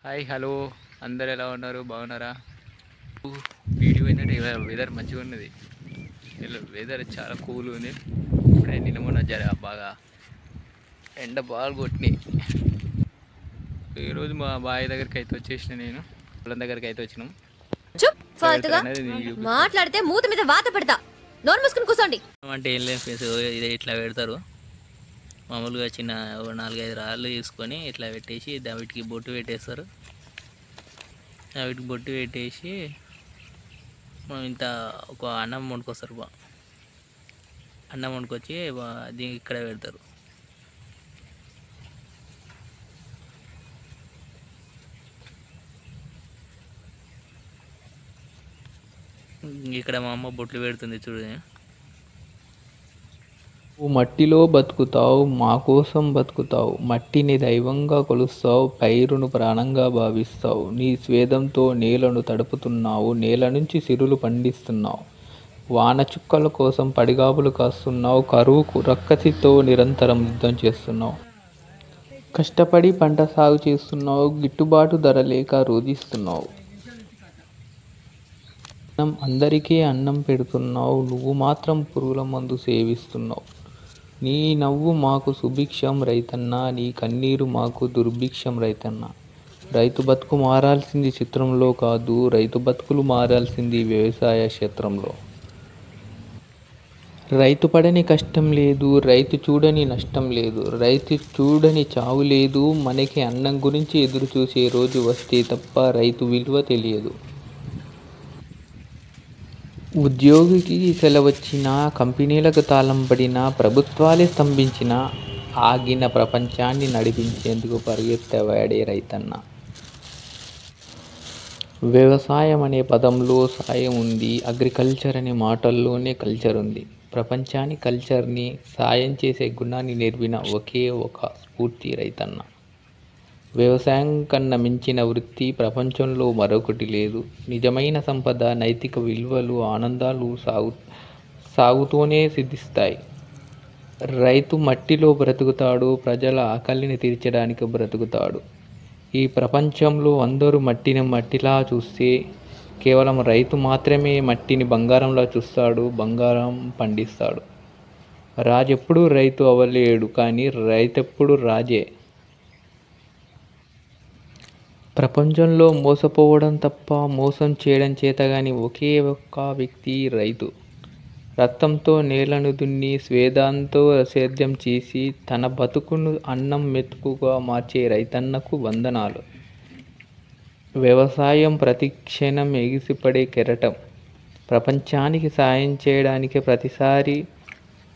Hi hello అందరు ఎలా ఉన్నారు బాగున్నారా? వీడియో ఏంటంటే వెదర్ మంచిగా ఉన్నది. వెదర్ చాలా కూల్ ఉంది. ఇప్పుడే నిన్న మొన్న బాగా ఎండ బాగా కొట్టినాయి. ఈరోజు మా బావి దగ్గరికి అయితే వచ్చేసిన, నేను పొలం దగ్గరికి అయితే వచ్చినాం. మాట్లాడితే మూత మీద వాత పెడతా. నోరు మూసుకుని కూర్చోండి. అంటే ఏం లేదు ఫ్రెండ్స్, ఇదే ఇట్లా పెడతారు మామూలుగా. చిన్న 4-5 రాళ్ళు తీసుకొని ఇట్లా పెట్టేసి వీటికి బొట్టు పెట్టేస్తారు. వీటికి బొట్టు పెట్టేసి మనం ఇంత ఒక అన్నం వండుకొస్తారు. అన్నం వండుకొచ్చి దీనికి ఇక్కడ పెడతారు. ఇక్కడ మా అమ్మ బొట్లు పెడుతుంది చూడు. మట్టిలో బతుకుతావు, మా కోసం బతుకుతావు, మట్టిని దైవంగా కొలుస్తావు, పైరును ప్రాణంగా భావిస్తావు, నీ స్వేదంతో నేలను తడుపుతున్నావు, నేల నుంచి సిరులు పండిస్తున్నావు, వాన చుక్కల కోసం పడిగాపులు కాస్తున్నావు, కరువుకు రక్కసితో నిరంతరం యుద్ధం చేస్తున్నావు, కష్టపడి పంట సాగు చేస్తున్నావు, గిట్టుబాటు ధర లేక రోధిస్తున్నావు, అందరికీ అన్నం పెడుతున్నావు, నువ్వు మాత్రం పురుగుల మందు సేవిస్తున్నావు, నీ నవ్వు మాకు సుభిక్షం రైతన్నా, నీ కన్నీరు మాకు దుర్భిక్షం రైతన్నా. రైతు బతుకు మారాల్సింది చిత్రంలో కాదు, రైతు బతుకులు మారాల్సింది వ్యవసాయ క్షేత్రంలో. రైతు పడని కష్టం లేదు, రైతు చూడని నష్టం లేదు, రైతు చూడని చావు లేదు, మనకి అన్నం గురించి ఎదురు చూసే రోజు వస్తే తప్ప రైతు విలువ తెలియదు. ఉద్యోగికి సెలవచ్చినా, కంపెనీలకు తాళం పడినా, ప్రభుత్వాలే స్తంభించినా, ఆగిన ప్రపంచాన్ని నడిపించేందుకు పరిగెత్తేవాడే రైతన్న. వ్యవసాయం అనే పదంలో సాయం ఉంది, అగ్రికల్చర్ అనే మాటల్లోనే కల్చర్ ఉంది. ప్రపంచానికి కల్చర్ని, సాయం చేసే గుణాన్ని నేర్పిన ఒకే ఒక స్ఫూర్తి రైతన్న. వ్యవసాయం కన్నా మించిన వృత్తి ప్రపంచంలో మరొకటి లేదు. నిజమైన సంపద, నైతిక విలువలు, ఆనందాలు సాగుతూనే సిద్ధిస్తాయి. రైతు మట్టిలో బ్రతుకుతాడు, ప్రజల ఆకలిని తీర్చడానికి బ్రతుకుతాడు. ఈ ప్రపంచంలో అందరూ మట్టిని మట్టిలా చూస్తే, కేవలం రైతు మాత్రమే మట్టిని బంగారంలా చూస్తాడు, బంగారం పండిస్తాడు. రాజెప్పుడు రైతు అవ్వలేడు, కానీ రైతెప్పుడు రాజే. ప్రపంచంలో మోసపోవడం తప్ప మోసం చేయడం చేతగాని ఒకే ఒక్క వ్యక్తి రైతు. రక్తంతో నేలను దున్ని, స్వేదంతో సేద్యం చేసి, తన బతుకును అన్నం మెతుకుగా మార్చే రైతన్నకు వందనాలు. వ్యవసాయం ప్రతి క్షణం ఎగిసిపడే కెరటం. ప్రపంచానికి సాయం చేయడానికి ప్రతిసారి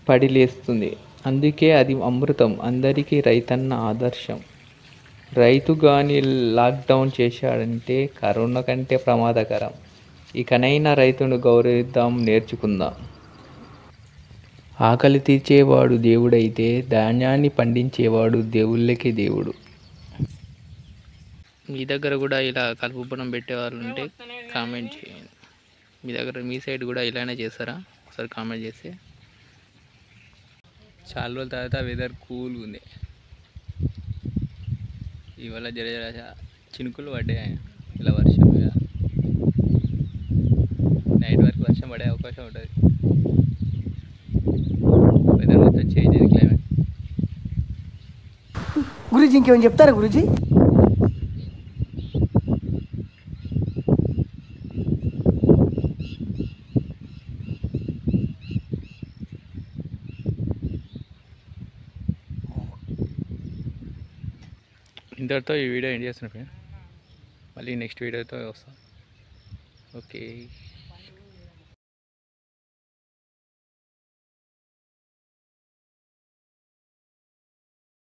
పడిలేస్తుంది. అందుకే అది అమృతం. అందరికీ రైతన్న ఆదర్శం. రైతు గాని లాక్డౌన్ చేశాడంటే కరోనా కంటే ప్రమాదకరం. ఇకనైనా రైతును గౌరవిద్దాం, నేర్చుకుందాం. ఆకలి తీర్చేవాడు దేవుడైతే, ధాన్యాన్ని పండించేవాడు దేవుళ్ళకే దేవుడు. మీ దగ్గర కూడా ఇలా కలుపు బొనం పెట్టేవాళ్ళు ఉంటే కామెంట్ చేయండి. మీ సైడ్ కూడా ఇలానే చేస్తారా? ఒకసారి కామెంట్ చేస్తే. చాలా రోజుల తర్వాత వెదర్ కూల్గా ఉంది. ఇవాళ జర చినుకులు పడ్డాయి. ఇలా వర్షం, నైట్ వరకు వర్షం పడే అవకాశం ఉంటుంది. వెదర్ మొత్తం చేంజ్ అయింది, క్లైమేట్. గురూజీ ఇంకేమైనా చెప్తారా గురూజీ? ఇంతటితో ఈ వీడియో ఎండ్ చేస్తున్నా ఫ్రెండ్. మళ్ళీ నెక్స్ట్ వీడియోతో వస్తాం. ఓకే.